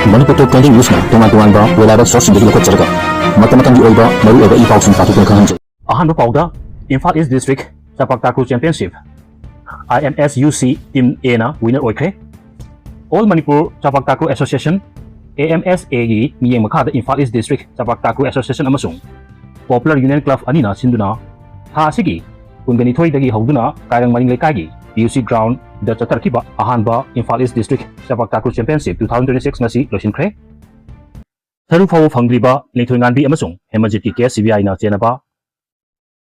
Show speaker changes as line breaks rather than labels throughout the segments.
Manipur Top 20 News na tungan ba wala source hindi lakot sarga. Matamatang di oiba maru oiba ipaw sin patukon kanhan.
Ahan pauda Imphal East District chaokhatpa championship IMSUC team A na winner oikre. All Manipur Chaokhatpa Association AMSA gi miyeng makada Imphal East District Chaokhatpa Association amasung Popular Union Club anina sinduna ha asigi kungani thoi dagi hauduna kairang maning lekai gi PUC ground da chatarkiba ahanba Imphal East District Chaokhatpa Championship 2026 ngasi losinkhre. Tharu faw phangriba lengthoi nganbi amasung hemajit ki case CBI na chenaba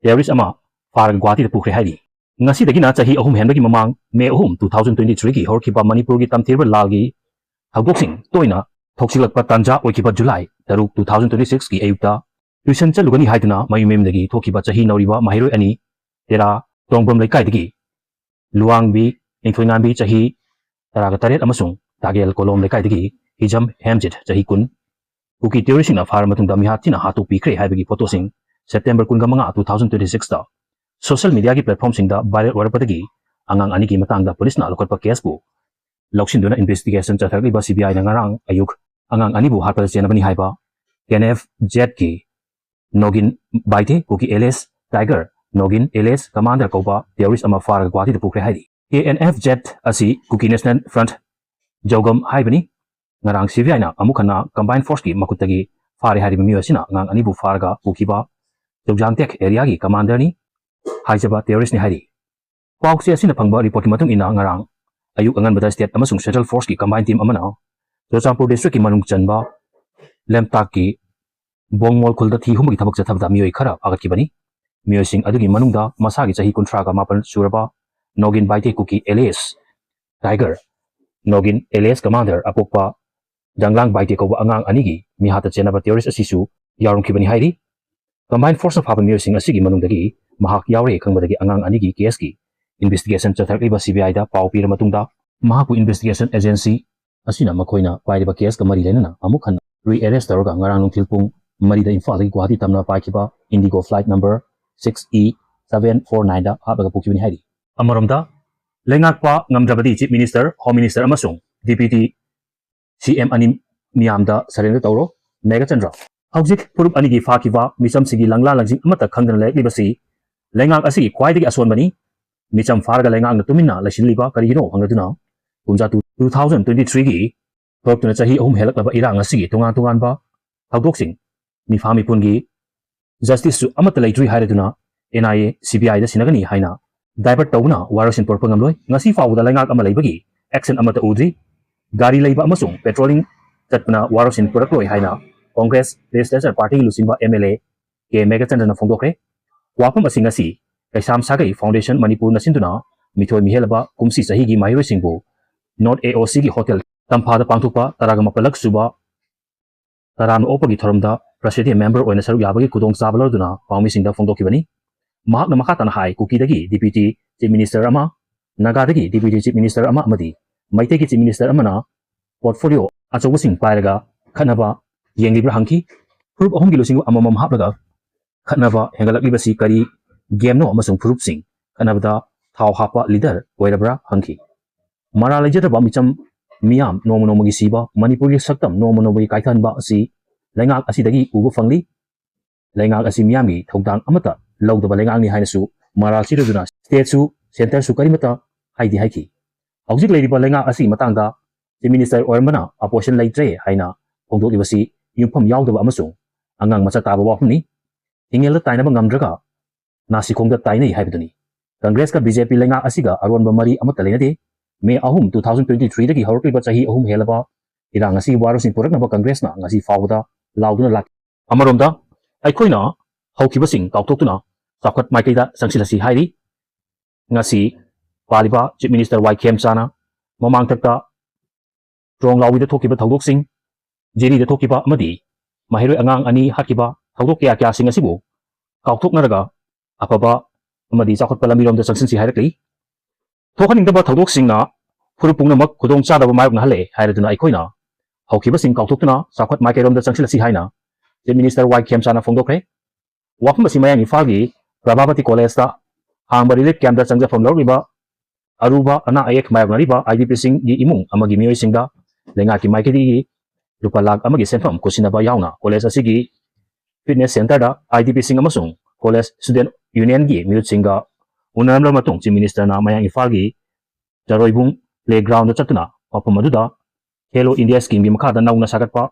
terrorist ama farag gwati da pukre haidi. Ngasi dagi na chahi ahum henbagi mamang May 2023 gi horkiba Manipur gi tamthirba lalgi hagboksing toina thoksilakpa tanja oikiba July 2026 gi ayukta tuition chalugani haiduna mayumem dagi thokiba chahi nauriba mahiroi ani tera tongbam lekai dagi luangbi lengthoinganbi chahi taraga taret amasung tagel kolom lekai dagi hijam hemjit chahi kun kuki terrorist na far matungda mihatina hatu pikre haibagi photo sing September 15 2026 ta social media ki platform sing da viral warpadagi angang ani ki matang da police na lokotpa case bu loksinduna investigation chathakli ba CBI na ngarang ayuk angang ani bu harpal chenabani haiba KNF Z ki nogin baite kuki LS Tiger nogin LS commander koba terrorist ama far gwati da pukre haidi KNF Z asi kuki National Front jogam haibani ngarang CBI na amukhana combined force ki makutagi fare hari mi asina ngang ani bu farga pukiba Jogjantek area ki commander ni haijaba terrorist ni hari pawse asina phangba report ki matung ina ngarang ayuk angan bada state amasung central force ki combined team amana Jojapur district ki manung chanba lemtak ki bongmol khulda thi humgi thabak chathabda mioi khara agat ki bani mioi sing adugi manungda masa gi chahi kontra ga mapan suraba nogin baite kuki LS Tiger nogin LS commander apokpa janglang baite ko angang anigi mi hata chenaba terrorist asisu yarum ki bani hairi combined force of happen mioi sing asigi manungdagi mahak yaure khangbadagi angang anigi case ki investigation chathakli ba CBI da pau pira matungda mahaku investigation agency asina makhoina pairiba case ka mari lenana amukhan re-arrest taraga ngarang nungthil pung marida Imphal gi Guwahati tamna paikiba Indigo flight number 6E749 da habaga pukibani hairi amaromda lengakpa ngamdrabadi chief minister home minister amasung deputy CM ani miyamda surrender tawro Mega Chandra hawjik purup anigi fakiba misam sigi langla langjing amata khangdana leklibasi lengak asigi khwaidagi asonbani micham farga lengak na tuminna lasinliba karigino hangaduna kunja 2023 gi thoktuna chahi ahum helaklaba irang asigi tungan ba hawdoksing mi fami pungi justice su amata leitri hairaduna NIA CBI da sinagani haina divert tawna warasin porpangam loi ngasi fawda lengak ama leibagi action amata udri gari leiba amasung patrolling chatpana warasin purakloi haina Congress Legislature Party lusinba MLA ke Mega Chandra na phongdokre wapam asing asi kaisam sagai foundation Manipur na sinduna mithoi mihelaba kumsi sahi gi mahiroi singbu North AOC gi hotel tamphada pangthukpa taragama palak suba taran opagi thoramda president member oina saruk yabagi kudong chabaloduna pawmi singda phongdokibani mahak na makata na hai kuki dagi deputy chief minister ama naga dagi deputy chief minister ama amadi maite gi chief minister amana portfolio achobu sing pairaga khanaba yenglibra hangki prup ahum gi losing amamam haplaga khanaba hengalakli basi kari game no amasung prup sing khanabada thau hapa leader oirabra hangki mara lejada ba micham miyam nomo gi siba Manipur gi saktam nomo gi kaithan ba asi lengak asi dagi ubu fangli lengak asi miyam gi thogdang amata lawdaba lengak ni hainasu mara chiroduna state su center su karimata haidi haiki hawjik leiriba lengak asi matangda chief minister oirmana opposition leitre haina phongdok libasi yumpham yawdaba amasung angang macha taba wapni ingel tainaba ngamdraga nasikongda tainai haibaduni Congress ka BJP lenga asiga aronba mari amata lenade May 2023 dagi horkliba chahi ahum helaba irang asi warosin puraknaba Congress na ngasi fawda lauduna lak amaromda aikhoina hawkibasing kauthoktuna chakhat maikaida sangsilasi hairi ngasi paliba chief minister Y Khemchana mamang thakta strong lawida thokiba thodok sing jeri da thokiba amadi mahiroi angang ani hakiba thodok kya sing asibu kauthoknaraga apaba amadi chakhat palamirom da sangsinsi hairakli thokaningdaba thodok singna puru pungnamak khudong chadaba mayok na hale hairaduna aikhoina hawkiba sing kauthokna chakhat maikairom da sangsilasi haina chief minister Y Khemchana phongdokre wafam asi mayang Imphal gi Prabhavati College ta hangba relief camp da changja from loriba aruba ana ayek mayok nariba IDP sing gi imung amagi mioi singda lenga ki maikedi lupa lakh amagi senfam kusinaba yauna college asigi fitness center da IDP sing amasung college student union gi miut singa unaramla matung chief minister na mayang Imphal gi jaroibung playground da chatuna mafam aduda Hello India scheme gi makhada nauna sagatpa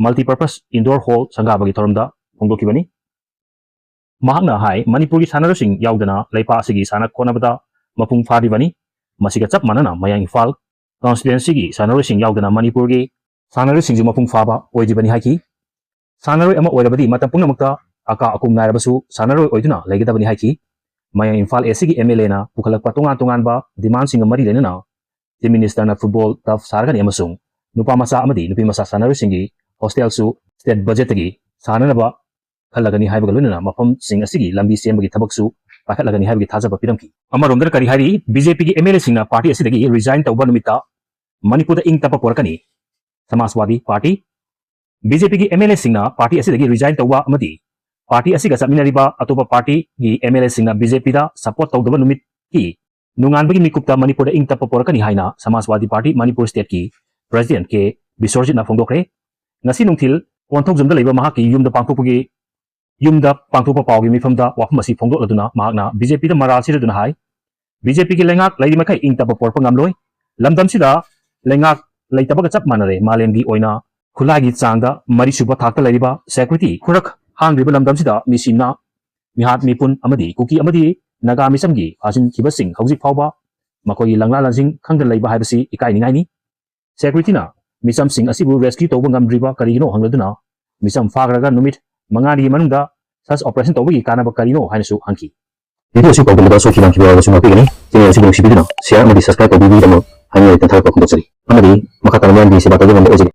multi-purpose indoor hall sangabagi thoramda phongdokibani mahakna hai manipuri sanarusing yaudana leipa asigi sanak khonabada mapung phadibani masiga chap manana mayang Imphal constituency gi sanarusing yaudana manipur gi sanarusing ji mapung phaba oidibani haiki sanaroi ama oirabadi matam pungnamakta aka akum nairabasu sanaroi oiduna leigedabani haiki mayang Imphal AC gi MLA na pukhalakpa tongan ba demand singa mari lenana chief minister na football tough sargani amasung nupa masa amadi nupi masa sanarusing gi hostel su state budget gi sananaba khalagani haibaga lunana mafam sing asigi lambi sembagi thabaksu pakhatlagani haibagi thajaba piramki amaromdar kari hari BJP gi MLA singna party asidagi resign tawba numita manipur da ing tapa porakani Samaswadi party BJP gi MLA singna party asidagi resign tawba amadi party asiga sapminariba atopa party gi MLA singna BJP da support tawdaba numit ki nunganbagi mikupta manipur da ing tapa porakani haina Samaswadi party manipur state ki president ke Bisorjit na phongdokre ngasi nungthil onthok jumda leiba mahaki yumda pangthopa pawgi mifamda wafam asi phongdok laduna mahakna BJP da maral siraduna hai BJP gi lengak leiri makai ing tapa porpa ngamloi lamdam sida lengak leitabaga chap manare malemgi oina khulagi changda mari suba thakta leiriba security khurak hangriba lamdam sida misimna mihat mipun amadi kuki amadi naga misamgi ajin kibasing hauji phawba makoi langla lansing khangda leiba haibasi ikai ningai ni security na misam sing asibu rescue tawba ngamdriba karigino hangladuna misam fagraga numit mangari manungda sas operation tawbagi kanaba karino hainasu hangki
video si pagdala so kilang kibawa so mapigani channel si bang sibidina share amadi subscribe tawbibi damo hanya tan thara pa kondok sari amadi makatanan di sebataga ngam oje